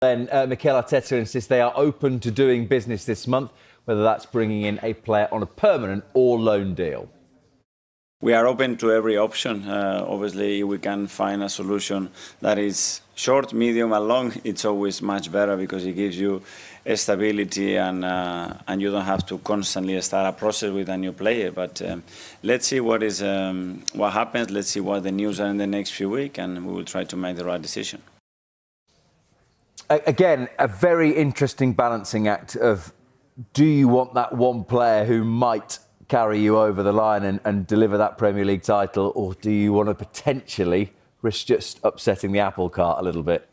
Then Mikel Arteta insists they are open to doing business this month, whether that's bringing in a player on a permanent or loan deal. We are open to every option. Obviously, we can find a solution that is short, medium, and long. It's always much better because it gives you stability and you don't have to constantly start a process with a new player. But let's see what happens. Let's see what the news are in the next few weeks, and we will try to make the right decision. Again, a very interesting balancing act of, do you want that one player who might carry you over the line and deliver that Premier League title, or do you want to potentially risk just upsetting the apple cart a little bit?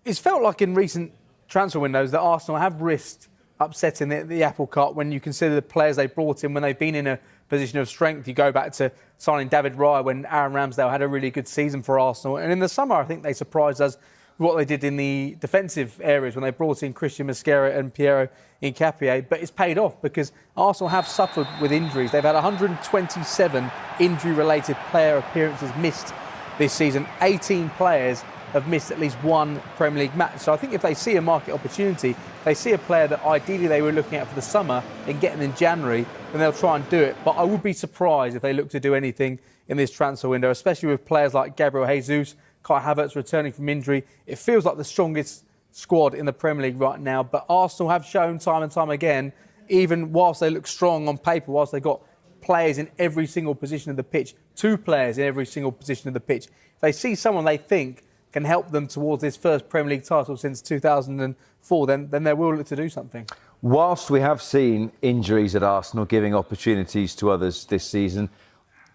It's felt like in recent transfer windows that Arsenal have risked upsetting the apple cart when you consider the players they brought in when they've been in a position of strength. You go back to signing David Raya when Aaron Ramsdale had a really good season for Arsenal. And in the summer, I think they surprised us with what they did in the defensive areas when they brought in Christian Mosquera and Piero Hincapié. But it's paid off because Arsenal have suffered with injuries. They've had 127 injury-related player appearances missed this season. 18 players have missed at least one Premier League match. So I think if they see a market opportunity, they see a player that ideally they were looking at for the summer and getting in January, then they'll try and do it. But I would be surprised if they look to do anything in this transfer window, especially with players like Gabriel Jesus, Kai Havertz returning from injury. It feels like the strongest squad in the Premier League right now. But Arsenal have shown time and time again, even whilst they look strong on paper, whilst they've got players in every single position of the pitch, 2 players in every single position of the pitch, if they see someone they think can help them towards this first Premier League title since 2004, then they will look to do something. Whilst we have seen injuries at Arsenal giving opportunities to others this season,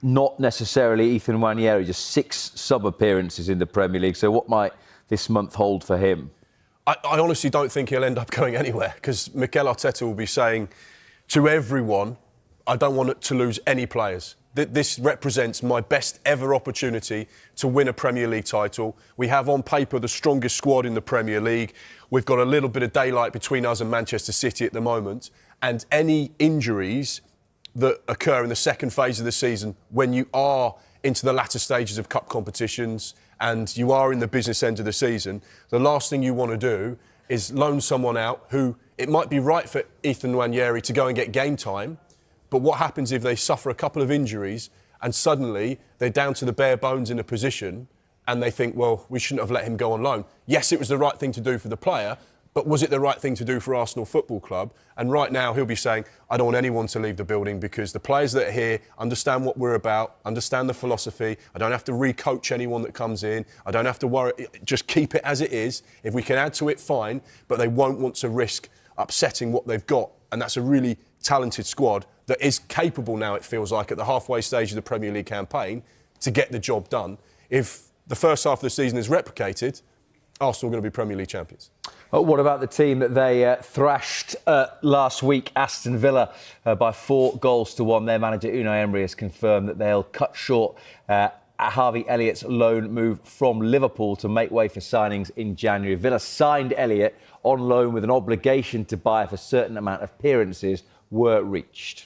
not necessarily Ethan Nwaneri, just 6 sub-appearances in the Premier League. So what might this month hold for him? I honestly don't think he'll end up going anywhere, because Mikel Arteta will be saying to everyone, I don't want to lose any players. This represents my best ever opportunity to win a Premier League title. We have on paper the strongest squad in the Premier League. We've got a little bit of daylight between us and Manchester City at the moment. And any injuries that occur in the second phase of the season, when you are into the latter stages of cup competitions and you are in the business end of the season, the last thing you want to do is loan someone out who, it might be right for Ethan Nwaneri to go and get game time, but what happens if they suffer a couple of injuries and suddenly they're down to the bare bones in a position and they think, well, we shouldn't have let him go on loan. Yes, it was the right thing to do for the player, but was it the right thing to do for Arsenal Football Club? And right now he'll be saying, I don't want anyone to leave the building because the players that are here understand what we're about, understand the philosophy. I don't have to re-coach anyone that comes in. I don't have to worry. Just keep it as it is. If we can add to it, fine. But they won't want to risk upsetting what they've got. And that's a really talented squad that is capable now, it feels like, at the halfway stage of the Premier League campaign to get the job done. If the first half of the season is replicated, Arsenal are going to be Premier League champions. What about the team that they thrashed last week, Aston Villa, by 4 goals to 1? Their manager, Unai Emery, has confirmed that they'll cut short Harvey Elliott's loan move from Liverpool to make way for signings in January. Villa signed Elliott on loan with an obligation to buy if a certain amount of appearances were reached.